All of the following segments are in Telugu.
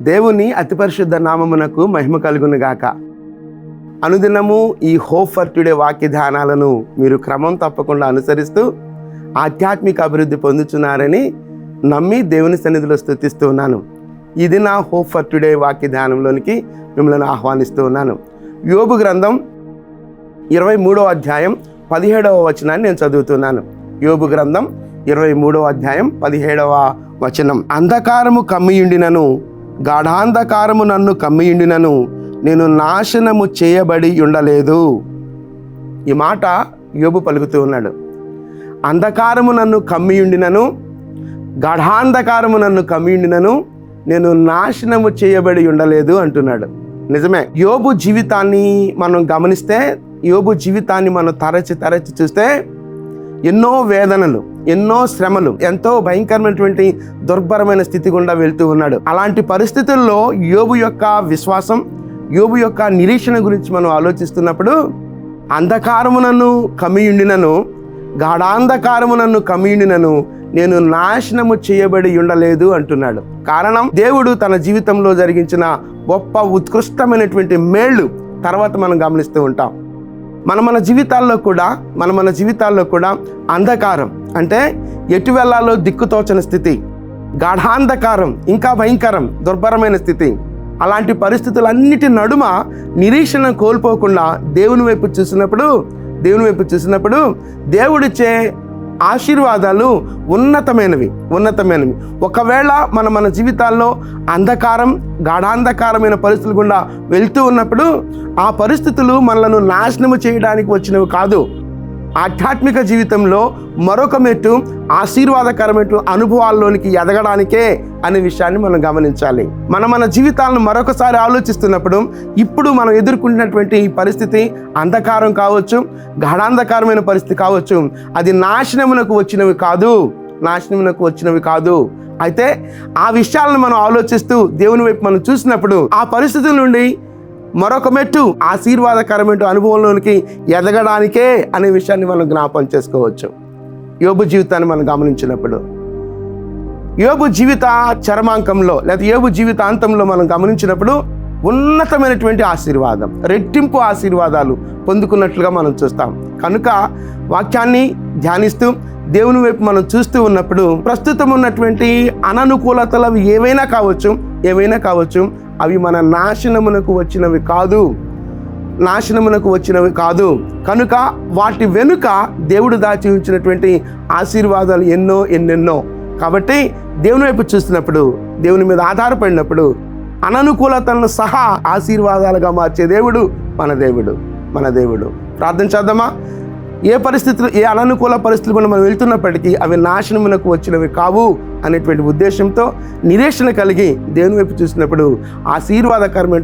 దేవుని అతి పరిశుద్ధ నామమునకు మహిమ కలుగును గాక. అనుదినము ఈ హోప్ ఫర్ టుడే వాక్య ధ్యానాలను మీరు క్రమం తప్పకుండా అనుసరిస్తూ ఆధ్యాత్మిక అభివృద్ధి పొందుతున్నారని నమ్మి దేవుని సన్నిధిలో స్తుతిస్తూ ఉన్నాను. ఇది నా హోప్ ఫర్ టుడే వాక్య ధ్యానంలోనికి మిమ్మల్ని ఆహ్వానిస్తూ ఉన్నాను. యోబు గ్రంథం 23వ అధ్యాయం 17వ వచనాన్ని నేను చదువుతున్నాను. యోబు గ్రంథం 23వ అధ్యాయం 17వ వచనం. అంధకారము కమ్మియుండినను, గాఢాంధకారము నన్ను కమ్మియుండినను, నేను నాశనము చేయబడి ఉండలేదు. ఈ మాట యోబు పలుకుతూ ఉన్నాడు. అంధకారము నన్ను కమ్మియుండినను, గాఢాంధకారము నన్ను కమ్మియుండినను, నేను నాశనము చేయబడి ఉండలేదు అంటున్నాడు. నిజమే. యోబు జీవితాన్ని మనం గమనిస్తే, యోబు జీవితాన్ని మనం తరచి చూస్తే ఎన్నో వేదనలు, ఎన్నో శ్రమలు, ఎంతో భయంకరమైనటువంటి దుర్భరమైన స్థితి గుండా వెళ్తూ ఉన్నాడు. అలాంటి పరిస్థితుల్లో యోబు యొక్క విశ్వాసం, యోబు యొక్క నిరీక్షణ గురించి మనం ఆలోచిస్తున్నప్పుడు, అంధకారము నన్ను కమ్మియుండినను, గాఢాంధకారము నన్ను కమ్మియుండినను, నేను నాశనము చేయబడి ఉండలేదు అంటున్నాడు. కారణం, దేవుడు తన జీవితంలో జరిగించిన గొప్ప ఉత్కృష్టమైనటువంటి మేళ్ళు తర్వాత మనం గమనిస్తూ ఉంటాం. మన జీవితాల్లో కూడా అంధకారం అంటే ఎటు వెళ్ళాలో దిక్కుతోచని స్థితి, గాఢాంధకారం, ఇంకా భయంకరం దుర్భరమైన స్థితి. అలాంటి పరిస్థితులన్నిటి నడుమ నిరీక్షణ కోల్పోకుండా దేవుని వైపు చూసినప్పుడు దేవుడిచ్చే ఆశీర్వాదాలు ఉన్నతమైనవి. ఒకవేళ మన జీవితాల్లో అంధకారం, గాఢాంధకారమైన పరిస్థితులు గుండా వెళ్తూ ఉన్నప్పుడు ఆ పరిస్థితులు మనలను నాశనము చేయడానికి వచ్చినవి కాదు. ఆధ్యాత్మిక జీవితంలో మరొక మెట్టు, ఆశీర్వాదకరమైన అనుభవాల్లోనికి ఎదగడానికే అనే విషయాన్ని మనం గమనించాలి. మన జీవితాలను మరొకసారి ఆలోచిస్తున్నప్పుడు, ఇప్పుడు మనం ఎదుర్కొంటున్నటువంటి ఈ పరిస్థితి అంధకారం కావచ్చు, గాఢాంధకారమైన పరిస్థితి కావచ్చు, అది నాశనమునకు వచ్చినవి కాదు. అయితే ఆ విషయాలను మనం ఆలోచిస్తూ దేవుని వైపు మనం చూసినప్పుడు ఆ పరిస్థితుల నుండి మరొక మెట్టు, ఆశీర్వాదకరమైన అనుభవంలోనికి ఎదగడానికే అనే విషయాన్ని మనం జ్ఞాపకం చేసుకోవచ్చు. యోబు జీవితాన్ని మనం గమనించినప్పుడు, యోబు జీవిత చరమాంకంలో లేదా యోబు జీవితాంతంలో మనం గమనించినప్పుడు ఉన్నతమైనటువంటి ఆశీర్వాదం, రెట్టింపు ఆశీర్వాదాలు పొందుకున్నట్లుగా మనం చూస్తాం. కనుక వాక్యాన్ని ధ్యానిస్తూ దేవుని వైపు మనం చూస్తూ ఉన్నప్పుడు ప్రస్తుతం ఉన్నటువంటి అననుకూలతలు ఏవైనా కావచ్చు, అవి మన నాశనమునకు వచ్చినవి కాదు. కనుక వాటి వెనుక దేవుడు దాచి ఉంచినటువంటి ఆశీర్వాదాలు ఎన్నెన్నో. కాబట్టి దేవుని వైపు చూస్తున్నప్పుడు, దేవుని మీద ఆధారపడినప్పుడు అననుకూలతలను సహా ఆశీర్వాదాలుగా మార్చే దేవుడు మన దేవుడు. ప్రార్థన చేద్దామా? ఏ అననుకూల పరిస్థితులు మనం వెళ్తున్నప్పటికీ అవి నాశనమునకు వచ్చినవి కావు అనేటువంటి ఉద్దేశంతో నిరీక్షణ కలిగి దేవుని వైపు చూసినప్పుడు ఆశీర్వాదకరమైన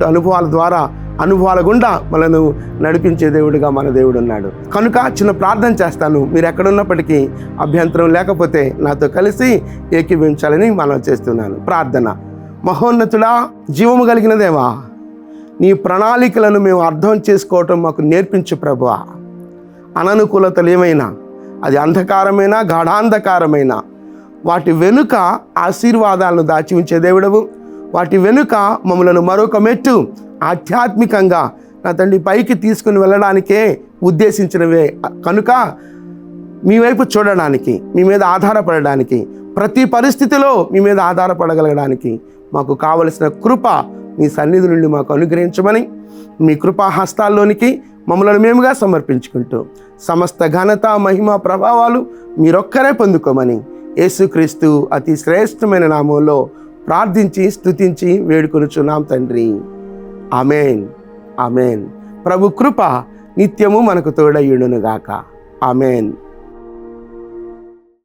అనుభవాల గుండా మనను నడిపించే దేవుడుగా మన దేవుడు ఉన్నాడు. కనుక చిన్న ప్రార్థన చేస్తాను. మీరు ఎక్కడున్నప్పటికీ అభ్యంతరం లేకపోతే నాతో కలిసి ఏకీభవించాలని మనం చేస్తున్నాను. ప్రార్థన. మహోన్నతుడా, జీవము కలిగిన దేవా, నీ ప్రణాళికలను మేము అర్థం చేసుకోవటం మాకు నేర్పించు ప్రభువా. అననుకూలతలు ఏమైనా, అది అంధకారమైనా గాఢాంధకారమైనా, వాటి వెనుక ఆశీర్వాదాలను దాచి ఉంచే దేవుడవు. వాటి వెనుక మమ్మలను మరొక మెట్టు ఆధ్యాత్మికంగా నా తండ్రి పైకి తీసుకుని వెళ్ళడానికే ఉద్దేశించినవే. కనుక మీ వైపు చూడడానికి, మీ మీద ఆధారపడడానికి, ప్రతి పరిస్థితిలో మీ మీద ఆధారపడగలగడానికి మాకు కావలసిన కృప మీ సన్నిధి నుండి మాకు అనుగ్రహించమని మీ కృపా హస్తాల్లోనికి మమ్మల్ని మేముగా సమర్పించుకుంటూ సమస్త ఘనత, మహిమ, ప్రభావాలు మీరొక్కరే పొందుకోమని యేసుక్రీస్తు అతి శ్రేష్టమైన నామంలో ప్రార్థించి స్తుతించి వేడుకొనుచున్నాం తండ్రి. ఆమెన్. ప్రభు కృప నిత్యము మనకు తోడయ్యుండును గాక. ఆమెన్.